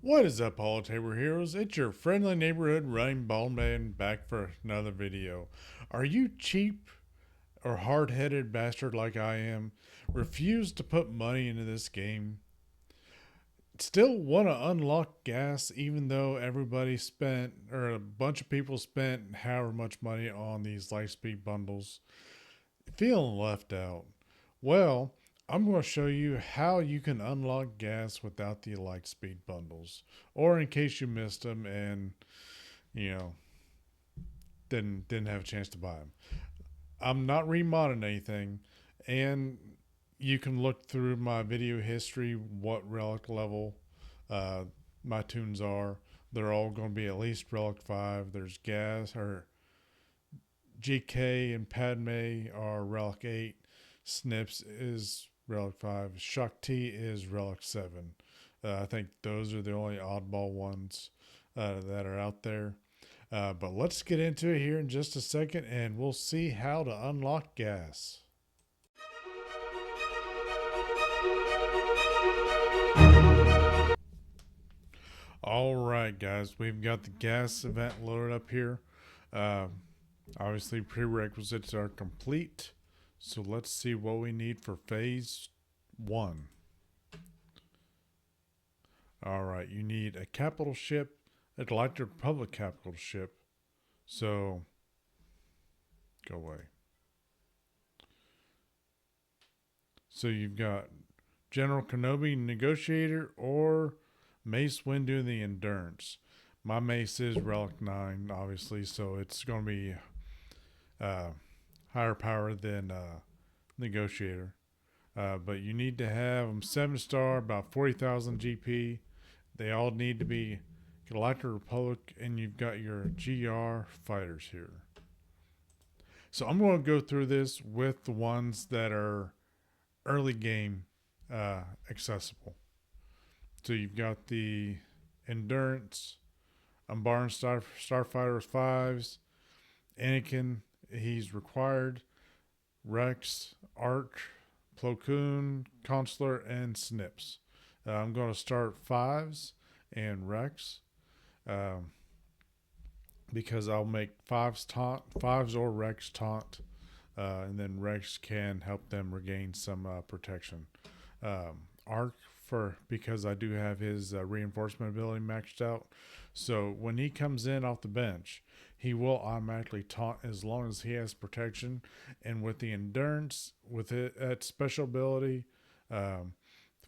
What is up, all table heroes? It's your friendly neighborhood running ball man back for another video. Are you cheap or hard-headed bastard like I am? Refuse to put money into this game? Still want to unlock gas even though everybody spent, or a bunch of people spent however much money on these Lightspeed bundles? Feeling left out? Well, I'm going to show you how you can unlock gas without the Lightspeed bundles, or in case you missed them and you know didn't have a chance to buy them. I'm not remodding anything, and you can look through my video history what relic level uh, my tunes are. They're all going to be at least relic 5. There's gas or GK and Padme are relic 8. Snips is relic 5. Shakti is relic 7. I think those are the only oddball ones that are out there. But let's get into it here in just a second and we'll see how to unlock gas. Alright, guys, we've got the gas event loaded up here. Uh, Obviously, prerequisites are complete. So let's see what we need for phase 1. Alright, you need a capital ship, a Galactic Republic capital ship. So, go away. So you've got General Kenobi Negotiator or Mace Windu the Endurance. My Mace is Relic 9, obviously, so it's going to be higher power than Negotiator. But you need to have them 7-star, about 40,000 GP. They all need to be Galactic Republic, and you've got your GR fighters here. So I'm going to go through this with the ones that are early game accessible. So you've got the Endurance, Umbaran Starfighter 5s, Anakin, he's required, Rex, Arch, Plo Koon, Consular, and Snips. I'm going to start 5s and Rex because I'll make 5s or Rex taunt, and then Rex can help them regain some protection. Arc because I do have his reinforcement ability maxed out. So when he comes in off the bench, he will automatically taunt as long as he has protection. And with the Endurance, with that special ability,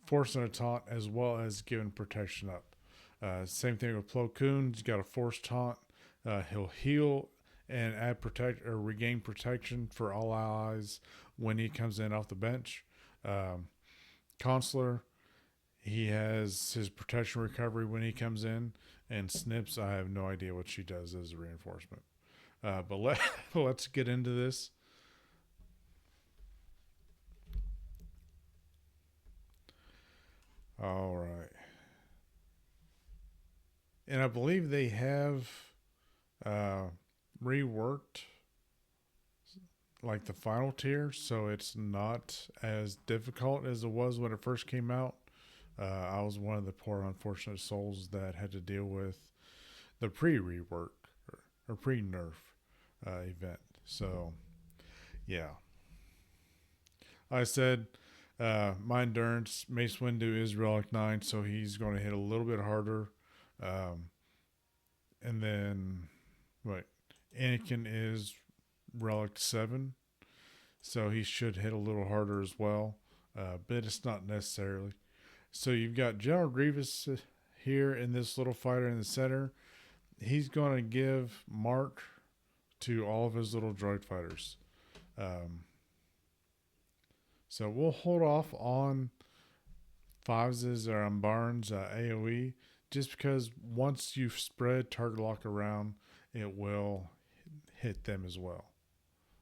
forcing a taunt as well as giving protection up. Same thing with Plo Koon. He's got a force taunt. He'll heal and add protect or regain protection for all allies when he comes in off the bench. Consular, he has his protection recovery when he comes in, and Snips, I have no idea what she does as a reinforcement. But let's get into this. All right. And I believe they have reworked like the final tier, so it's not as difficult as it was when it first came out. I was one of the poor unfortunate souls that had to deal with the pre-rework or pre-nerf event. So, yeah. I said my Endurance, Mace Windu is Relic 9, so he's going to hit a little bit harder. And then, Anakin is Relic 7, so he should hit a little harder as well, but it's not necessarily. So you've got General Grievous here in this little fighter in the center. He's going to give mark to all of his little droid fighters. So we'll hold off on 5s or Umbaran's AoE, just because once you've spread target lock around, it will hit them as well.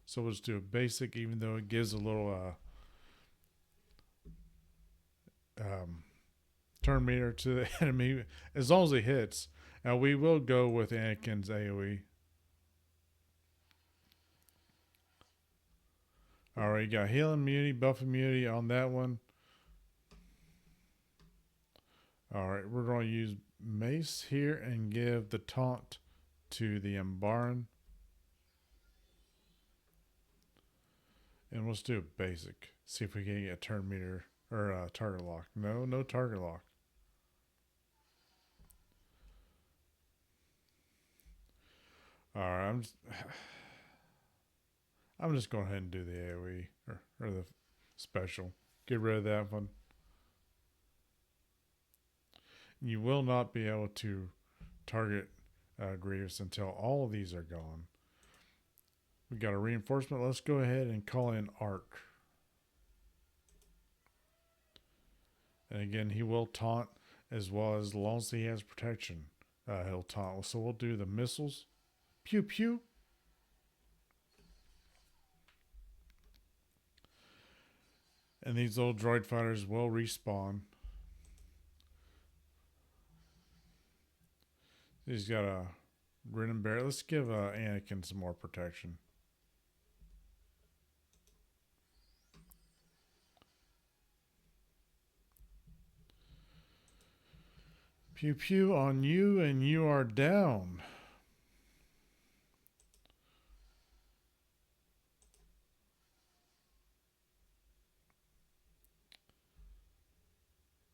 So we'll just do a basic, even though it gives a little turn meter to the enemy, as long as it hits. Now we will go with Anakin's AoE. Alright, you got heal immunity, buff immunity on that one. All right, we're going to use mace here and give the taunt to the Mbaran. And let's do a basic. See if we can get a turn meter or a target lock. No, no target lock. All right, I'm just going ahead and do the AoE or the special. Get rid of that one. You will not be able to target Grievous until all of these are gone. We got a reinforcement. Let's go ahead and call in Arc. And again, he will taunt as long as he has protection. He'll taunt. So we'll do the missiles. Pew pew. And these old droid fighters will respawn. He's got a grin and bear. Let's give Anakin some more protection. Pew pew on you, and you are down.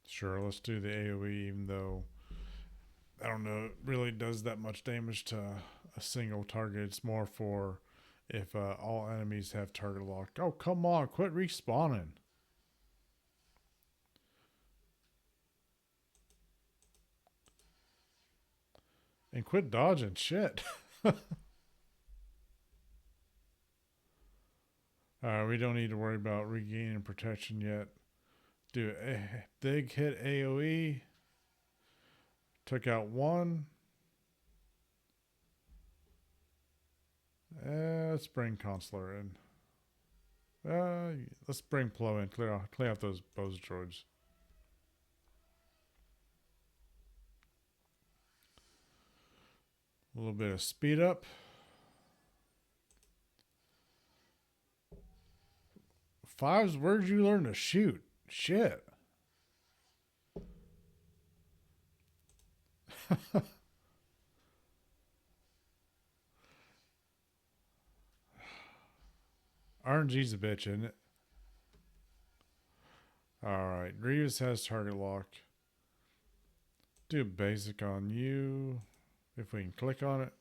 Sure, let's do the AoE, even though I don't know, it really does that much damage to a single target. It's more for if all enemies have target lock. Oh, come on, quit respawning. And quit dodging shit. We don't need to worry about regaining protection yet. Do a big hit AoE. Took out one. Let's bring Consular in. Let's bring Plo in. Clear out those Bose droids. A little bit of speed up. Fives, where'd you learn to shoot? Shit. RNG's a bitch, isn't it? Alright, Grievous has target lock. Do basic on you. If we can click on it.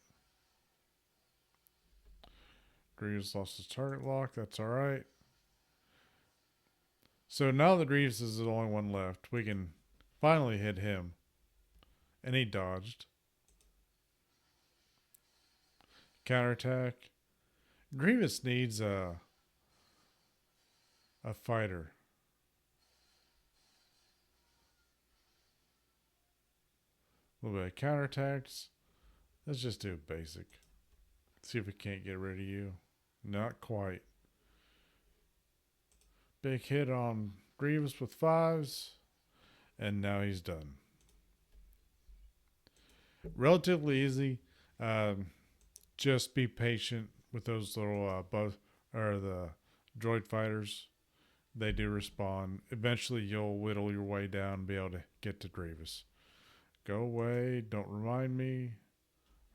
Grievous lost his target lock. That's alright. So now that Grievous is the only one left, we can finally hit him. And he dodged. Counterattack. Grievous needs a fighter. A little bit of counterattacks. Let's just do basic. See if we can't get rid of you. Not quite. Big hit on Grievous with fives. And now he's done. Relatively easy. Just be patient with those little the droid fighters. They do respawn. Eventually you'll whittle your way down and be able to get to Grievous. Go away. Don't remind me.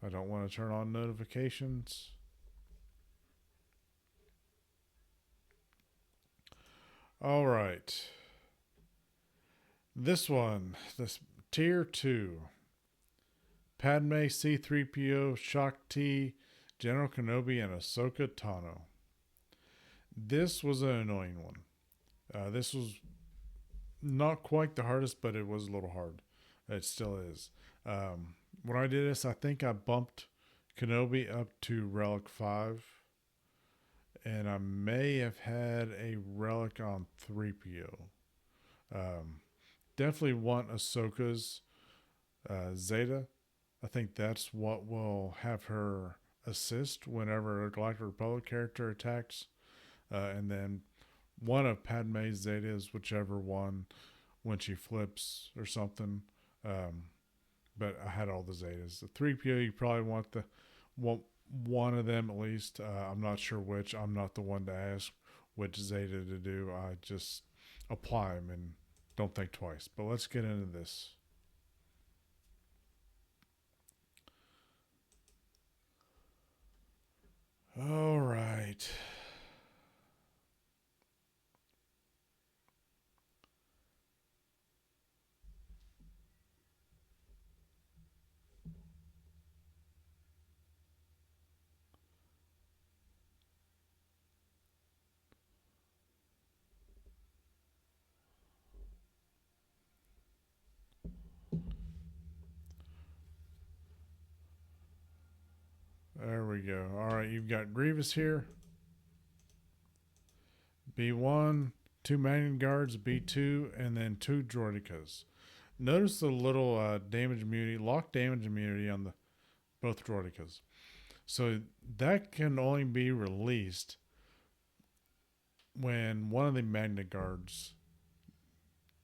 I don't want to turn on notifications. All right. This one, this tier 2. Padme, C-3PO, Shakti, General Kenobi, and Ahsoka Tano. This was an annoying one. This was not quite the hardest, but it was a little hard. It still is. When I did this, I think I bumped Kenobi up to Relic 5. And I may have had a Relic on 3PO. Definitely want Ahsoka's Zeta. I think that's what will have her assist whenever a Galactic Republic character attacks. And then one of Padme's Zetas, whichever one, when she flips or something. But I had all the Zetas. The 3PO, you probably want one of them at least. I'm not sure which. I'm not the one to ask which Zeta to do. I just apply them and don't think twice. But let's get into this. go. All right, you've got Grievous here. B1, 2 Magnet Guards, B2, and then 2 Droidicas. Notice the little damage immunity, lock damage immunity on the both Droidicas. So that can only be released when one of the Magnet Guards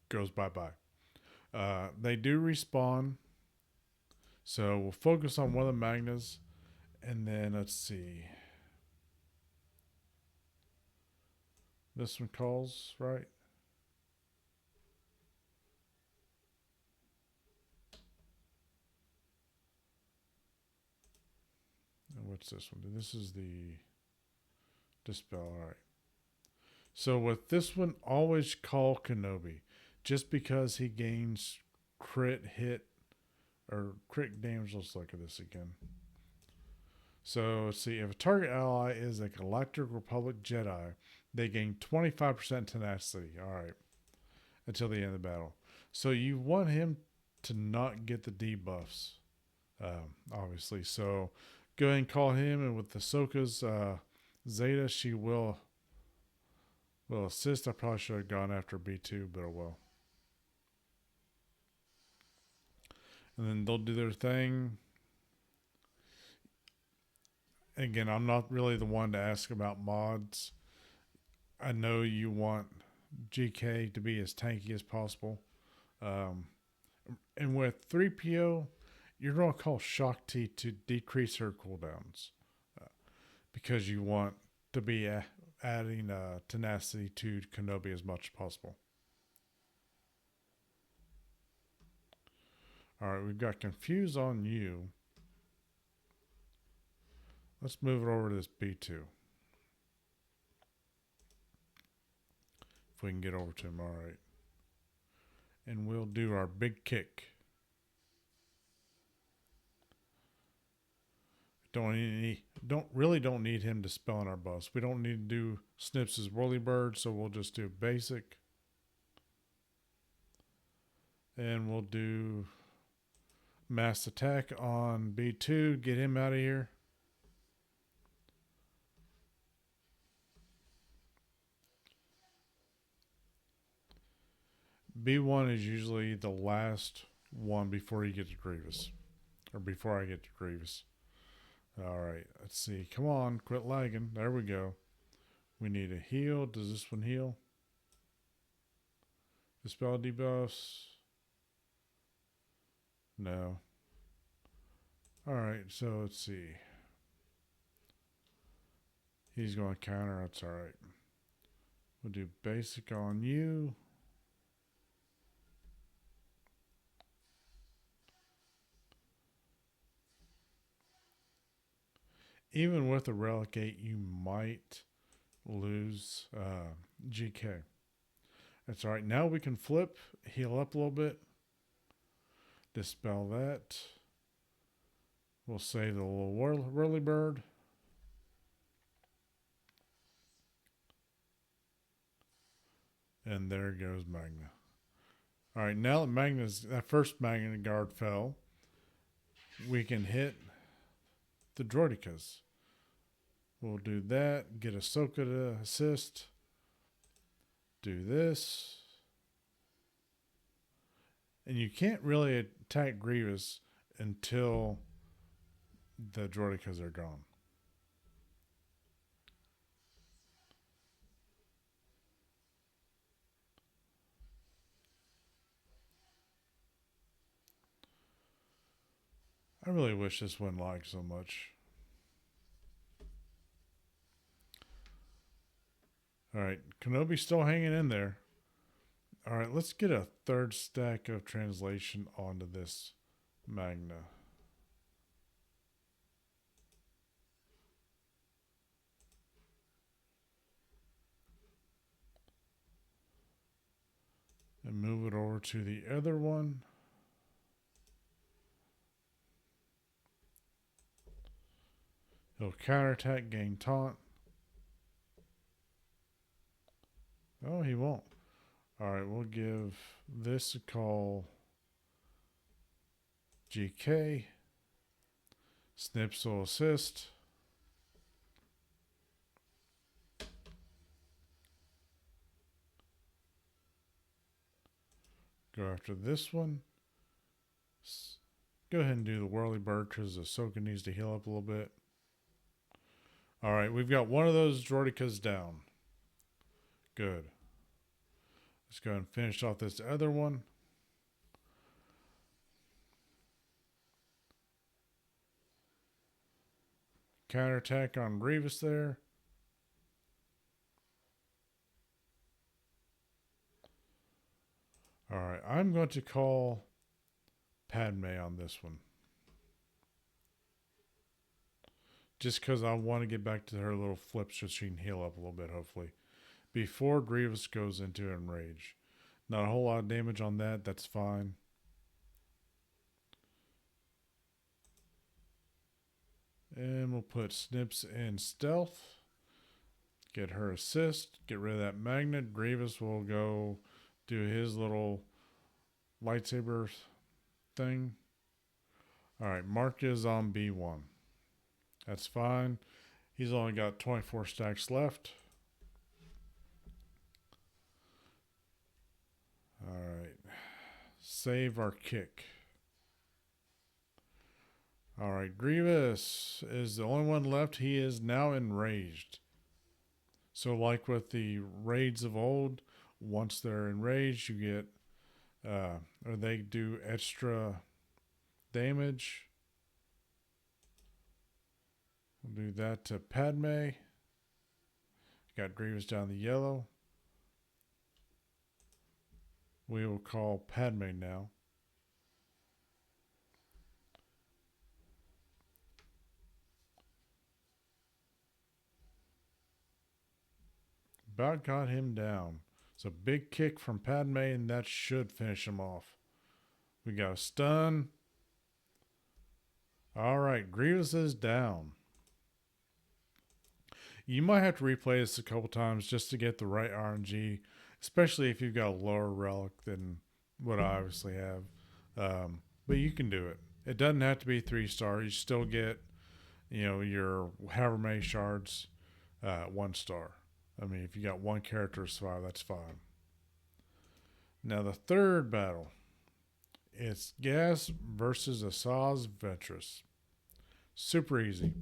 goes bye-bye. They do respawn. So we'll focus on one of the Magnas. And then let's see. This one calls, right? And what's this one? This is the Dispel. All right. So with this one, always call Kenobi. Just because he gains crit hit or crit damage. Let's look at this again. So let's see. If a target ally is a Galactic Republic Jedi, they gain 25% tenacity. All right. Until the end of the battle. So you want him to not get the debuffs, obviously. So go ahead and call him, and with Ahsoka's Zeta, she will assist. I probably should have gone after B2, but oh well. And then they'll do their thing. Again, I'm not really the one to ask about mods. I know you want GK to be as tanky as possible. And with 3PO, you're going to call Shock T to decrease her cooldowns because you want to be adding tenacity to Kenobi as much as possible. All right, we've got Confuse on you. Let's move it over to this B2. If we can get over to him, all right. And we'll do our big kick. Don't need him to spell on our bus. We don't need to do Snips' Whirlybird, so we'll just do basic. And we'll do mass attack on B2. Get him out of here. B1 is usually the last one before you get to Grievous. Or before I get to Grievous. Alright, let's see. Come on, quit lagging. There we go. We need a heal. Does this one heal? Dispel debuffs? No. Alright, so let's see. He's going to counter. That's alright. We'll do basic on you. Even with a Relic 8, you might lose GK. That's all right. Now we can flip, heal up a little bit, dispel that. We'll save the little whirlybird. And there goes Magna. All right, now that that first Magna Guard fell, we can hit the Droidicas. We'll do that. Get Ahsoka to assist. Do this. And you can't really attack Grievous until the Droidicas are gone. I really wish this wouldn't lag so much. Alright, Kenobi's still hanging in there. Alright, let's get a third stack of translation onto this Magna. And move it over to the other one. He'll counterattack, gain taunt. Oh, he won't. Alright, we'll give this a call GK. Snips will assist. Go after this one. Go ahead and do the whirly bird because Ahsoka needs to heal up a little bit. All right, we've got one of those droidicas down. Good. Let's go ahead and finish off this other one. Counterattack on Grievous there. All right, I'm going to call Padme on this one. Just because I want to get back to her little flips so she can heal up a little bit, hopefully. Before Grievous goes into enrage. Not a whole lot of damage on that, that's fine. And we'll put Snips in stealth. Get her assist. Get rid of that magnet. Grievous will go do his little lightsaber thing. Alright, Mark is on B1. That's fine. He's only got 24 stacks left. Alright. Save our kick. Alright, Grievous is the only one left. He is now enraged. So like with the raids of old, once they're enraged, you get, or they do extra damage. We'll do that to Padme. Got Grievous down the yellow. We will call Padme now. About got him down. It's a big kick from Padme, and that should finish him off. We got a stun. All right, Grievous is down. You might have to replay this a couple times just to get the right RNG, especially if you've got a lower relic than what I obviously have. But you can do it. It doesn't have to be 3-star. You still get, your however many shards, 1-star. I mean, if you got one character to survive, that's fine. Now the third battle, it's Gas versus Asajj Ventress. Super easy.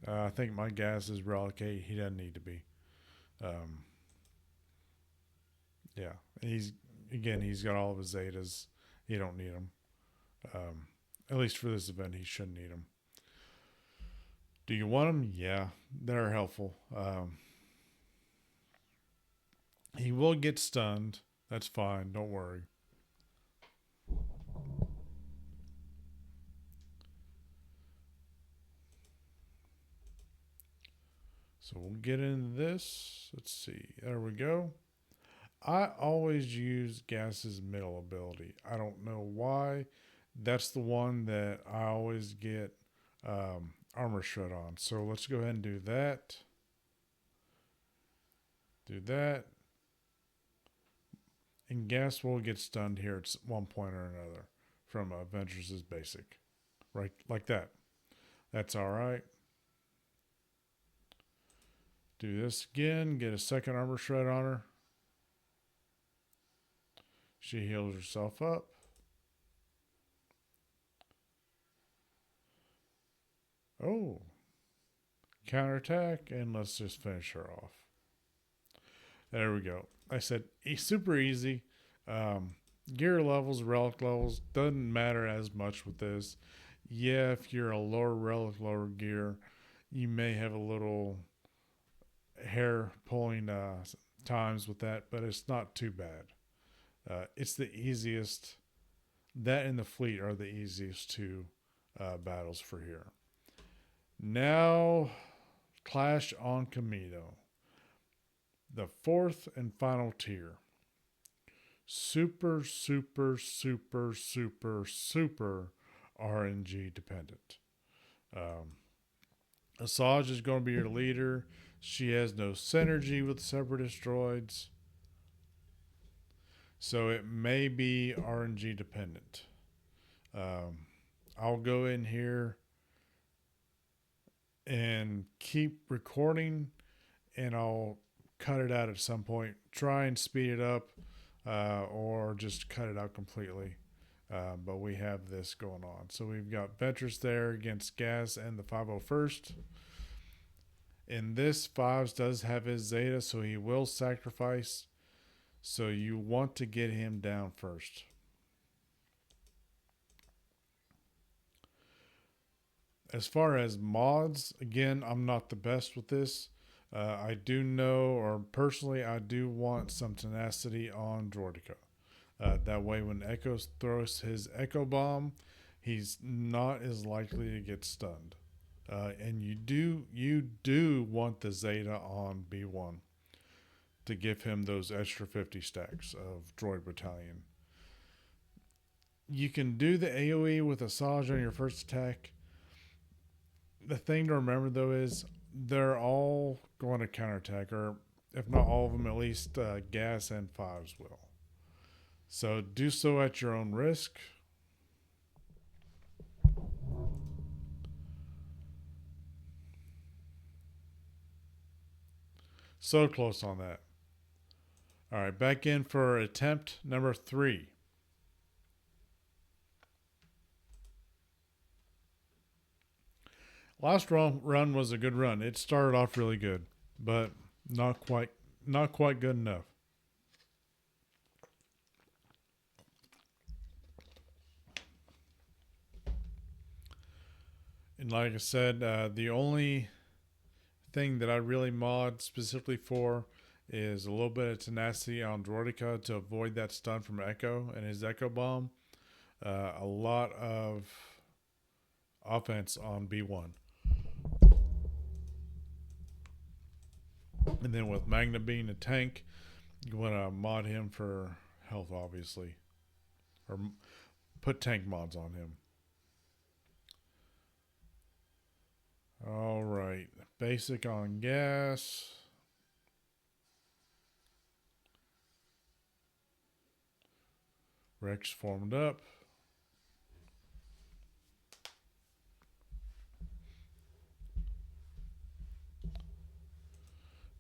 I think my Gas is relic 8. He doesn't need to be. Yeah, he's got all of his Zetas. He don't need them. At least for this event, he shouldn't need them. Do you want them? Yeah, they're helpful. He will get stunned. That's fine. Don't worry. So we'll get into this. Let's see. There we go. I always use Gas's middle ability. I don't know why. That's the one that I always get armor shred on. So let's go ahead and do that. Do that. And Gas will get stunned here at one point or another from Ventress's basic. Right, like that. That's alright. Do this again. Get a second armor shred on her. She heals herself up. Oh. Counterattack, and let's just finish her off. There we go. I said super easy. Gear levels, relic levels, doesn't matter as much with this. Yeah, if you're a lower relic, lower gear, you may have a little hair pulling times with that, but it's not too bad. It's the easiest. That and the fleet are the easiest two battles for here. Now, Clash on Kamino. The fourth and final tier. Super, super, super, super, super RNG dependent. Asajj is going to be your leader. She has no synergy with Separatist droids. So it may be RNG dependent. I'll go in here and keep recording, and I'll cut it out at some point. Try and speed it up. or just cut it out completely. But we have this going on. So we've got Ventress there against Gas and the 501st. In this, Fives does have his Zeta, so he will sacrifice. So you want to get him down first. As far as mods, again, I'm not the best with this. I do know, or personally, I do want some tenacity on Droidica. That way, when Echo throws his Echo Bomb, he's not as likely to get stunned. And you do want the Zeta on B1 to give him those extra 50 stacks of Droid Battalion. You can do the AoE with Asajj on your first attack. The thing to remember though is they're all going to counterattack, or if not all of them, at least Gas and Fives will. So do so at your own risk. So close on that. All right, back in for attempt number 3. Last run was a good run. It started off really good, but not quite good enough. And like I said, the only thing that I really mod specifically for is a little bit of tenacity on Droidica to avoid that stun from Echo and his Echo Bomb. A lot of offense on B1. And then with Magna being a tank, you want to mod him for health, obviously. Or put tank mods on him. All right. Basic on Gas. Rex formed up.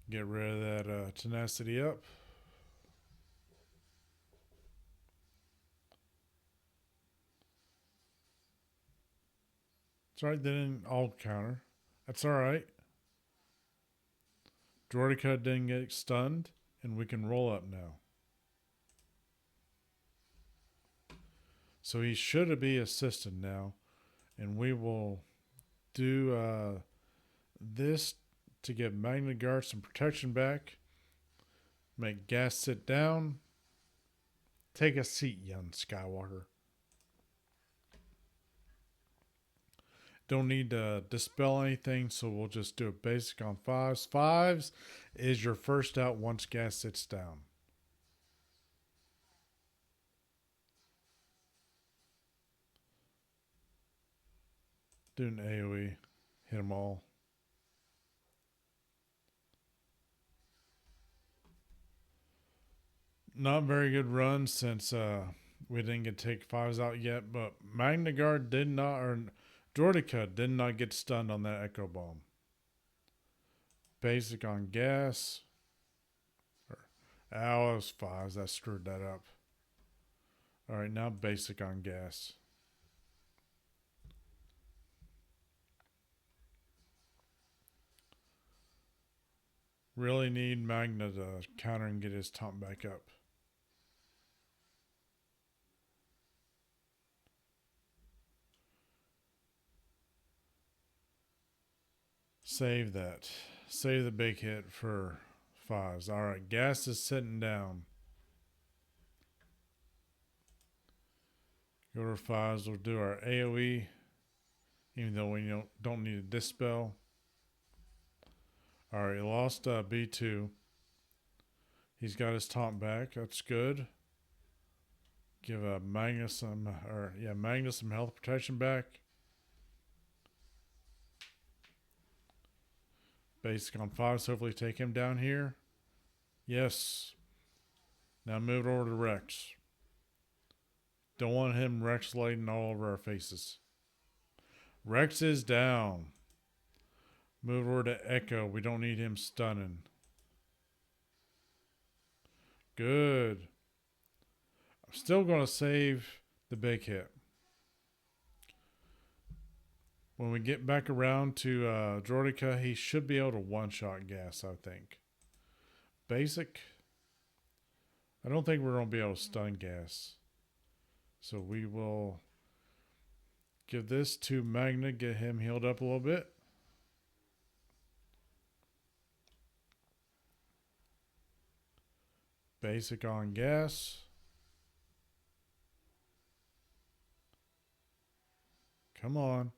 Get rid of that tenacity up. It's alright, they didn't all counter. That's alright. Droidica didn't get stunned, and we can roll up now. So he should be assisted now, and we will do this to give Magna Guard some protection back. Make Gas sit down. Take a seat, young Skywalker. Don't need to dispel anything, so we'll just do a basic on Fives. Fives is your first out once Gas sits down. Do an AoE. Hit them all. Not very good run since we didn't get to take Fives out yet, but Magna Guard did not, or Droidica did not get stunned on that Echo Bomb. Basic on Gas. Ow, it was Fives. That screwed that up. Alright, now basic on Gas. Really need Magna to counter and get his top back up. Save that. Save the big hit for Fives. Alright, Gas is sitting down. Go to Fives. We'll do our AoE, even though we don't need a dispel. Alright, he lost B2. He's got his taunt back. That's good. Give Magnus some health protection back. Basic on Fives. Hopefully take him down here. Yes. Now move it over to Rex. Don't want him Rex lighting all over our faces. Rex is down. Move over to Echo. We don't need him stunning. Good. Still going to save the big hit. When we get back around to Jordica, he should be able to one-shot gas, I think. Basic. I don't think we're going to be able to stun gas. So we will give this to Magna, get him healed up a little bit. Basic on gas. Come on.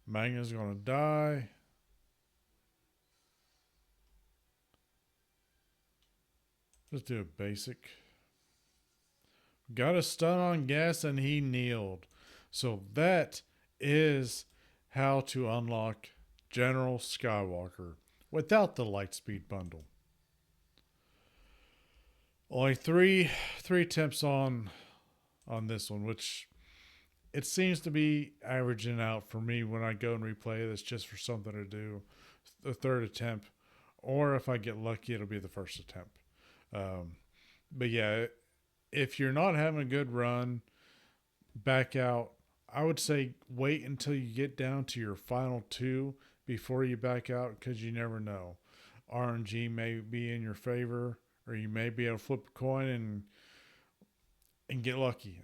Magna's going to die. Let's do a basic. Got a stun on gas and he kneeled. So that is how to unlock General Skywalker without the Lightspeed bundle. Only three attempts on this one, which it seems to be averaging out for me when I go and replay this just for something to do. The third attempt, or if I get lucky, it'll be the first attempt. But yeah, if you're not having a good run, back out. I would say wait until you get down to your final two before you back out, because you never know. RNG may be in your favor, or you may be able to flip a coin and get lucky.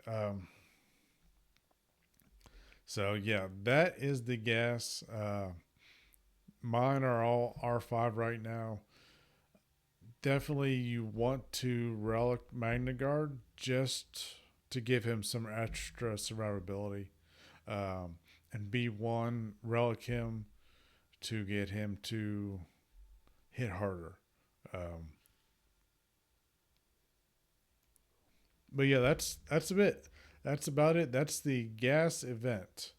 So yeah, that is the gas. Mine are all R5 right now. Definitely you want to relic Magna Guard just to give him some extra survivability. And B1, relic him to get him to hit harder. But yeah, that's a bit. That's about it. That's the gas event.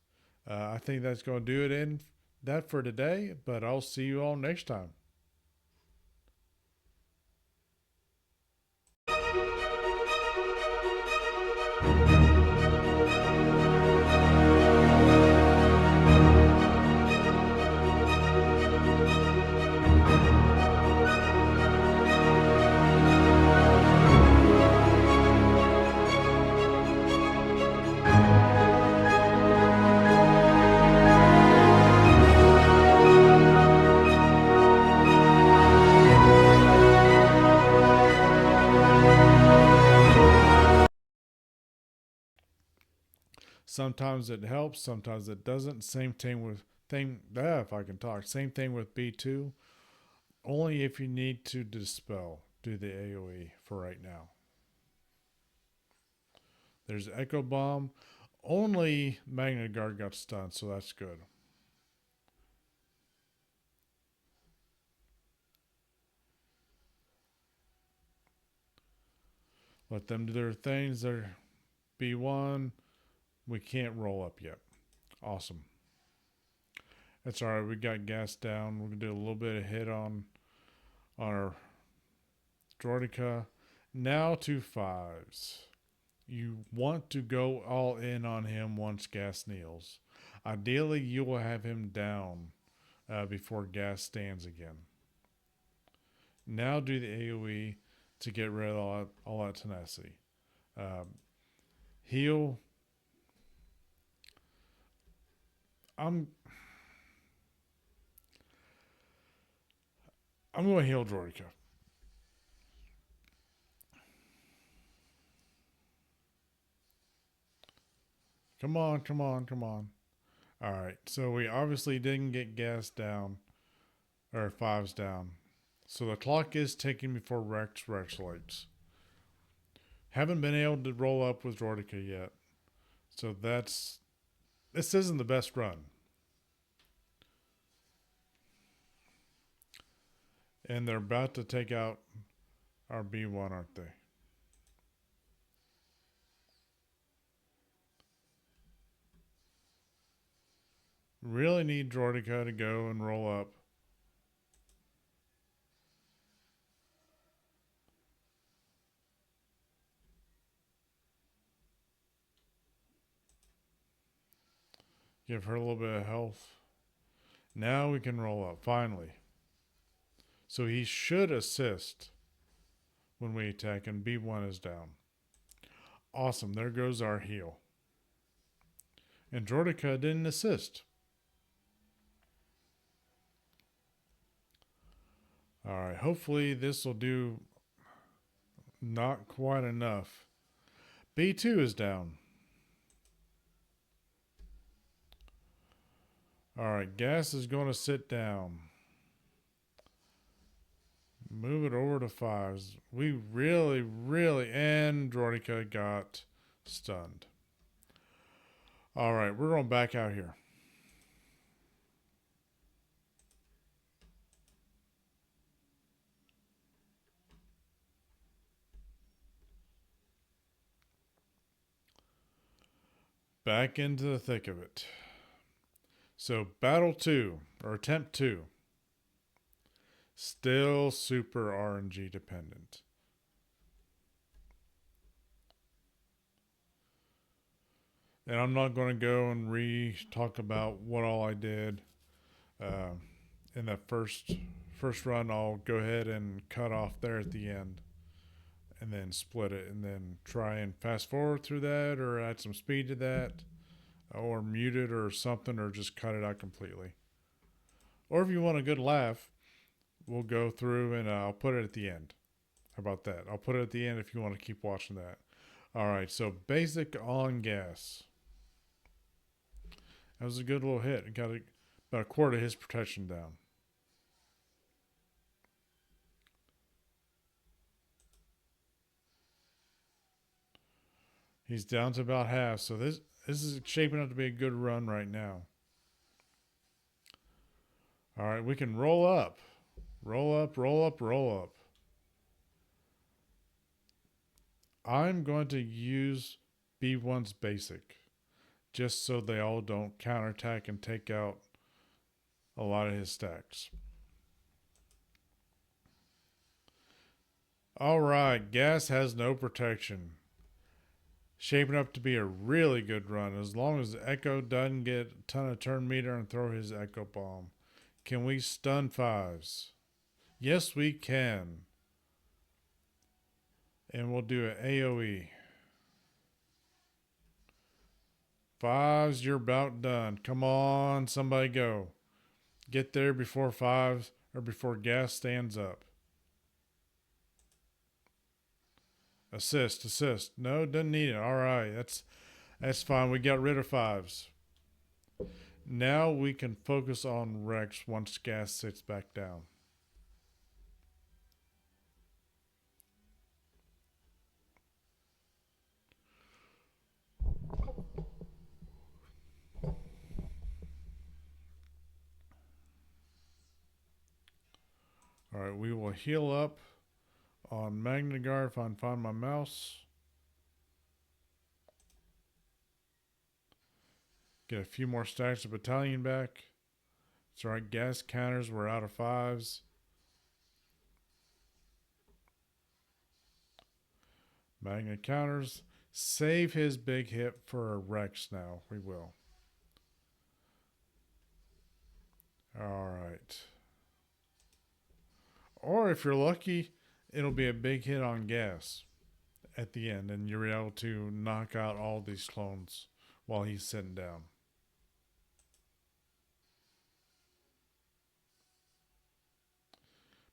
I think that's going to do it in that for today, but I'll see you all next time. Sometimes it helps, sometimes it doesn't. Same thing with if I can talk. Same thing with B2. Only if you need to dispel, do the AoE for right now. There's Echo Bomb. Only Magna Guard got stunned, so that's good. Let them do their things. They're B1. We can't roll up yet. Awesome. That's all right. We got gas down. We're going to do a little bit of hit on our Droidica. Now to fives. You want to go all in on him once gas kneels. Ideally, you will have him down before gas stands again. Now do the AoE to get rid of all that tenacity. Heal. I'm going to heal Droidica. Come on, come on, come on. All right, so we obviously didn't get gas down, or fives down. So the clock is ticking before Rex lights. Haven't been able to roll up with Droidica yet. So this isn't the best run. And they're about to take out our B1, aren't they? Really need Droidica to go and roll up. Give her a little bit of health. Now we can roll up, finally. So he should assist when we attack, and B1 is down. Awesome, there goes our heal. And Jordica didn't assist. Alright, hopefully this will do not quite enough. B2 is down. Alright, gas is going to sit down. Move it over to fives. We really, and Jordica got stunned. Alright, we're going back out here. Back into the thick of it. So battle 2, or attempt 2. Still super RNG dependent. And I'm not going to go and talk about what all I did in that first run. I'll go ahead and cut off there at the end and then split it and then try and fast forward through that or add some speed to that or mute it or something or just cut it out completely. Or if you want a good laugh, we'll go through and I'll put it at the end. How about that? I'll put it at the end if you want to keep watching that. All right, so basic on gas. That was a good little hit. It got about a quarter of his protection down. He's down to about half, so this is shaping up to be a good run right now. All right, we can roll up. Roll up, roll up, roll up. I'm going to use B1's basic just so they all don't counterattack and take out a lot of his stacks. All right, gas has no protection. Shaping up to be a really good run as long as Echo doesn't get a ton of turn meter and throw his Echo Bomb. Can we stun fives? Yes, we can. And we'll do an AoE. Fives, you're about done. Come on, somebody go. Get there before fives or before gas stands up. Assist, assist. No, doesn't need it. All right, that's fine. We got rid of fives. Now we can focus on Rex once gas sits back down. All right, we will heal up on Magna Guard if I can find my mouse. Get a few more stacks of battalion back. It's all right, gas counters, we're out of fives. Magna counters. Save his big hit for a Rex now. We will. All right. Or if you're lucky, it'll be a big hit on gas at the end, and you're able to knock out all these clones while he's sitting down.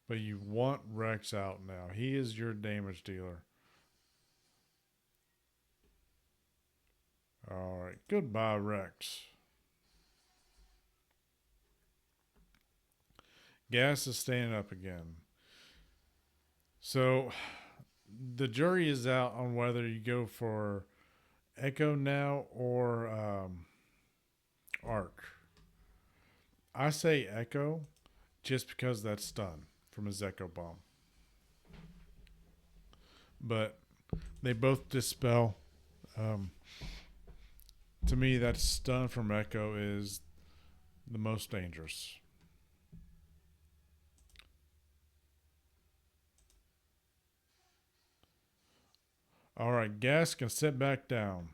But you want Rex out now. He is your damage dealer. All right. Goodbye, Rex. Gas is staying up again. So the jury is out on whether you go for Echo now or Arc. I say Echo just because that's stun from his Echo Bomb. But they both dispel. To me, that stun from Echo is the most dangerous. All right, gas can sit back down.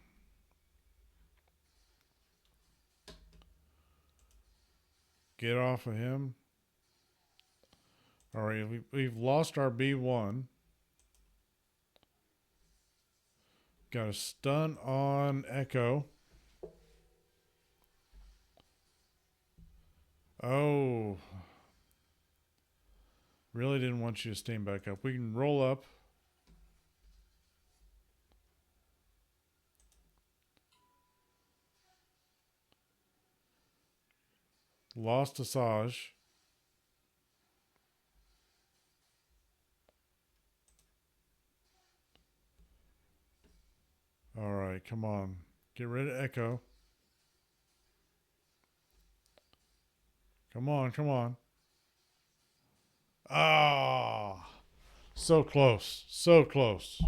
Get off of him. All right, we've lost our B1. Got a stun on Echo. Oh. Really didn't want you to stand back up. We can roll up. Lost Asajj. All right, come on. Get rid of Echo. Come on, come on. Ah, so close, so close.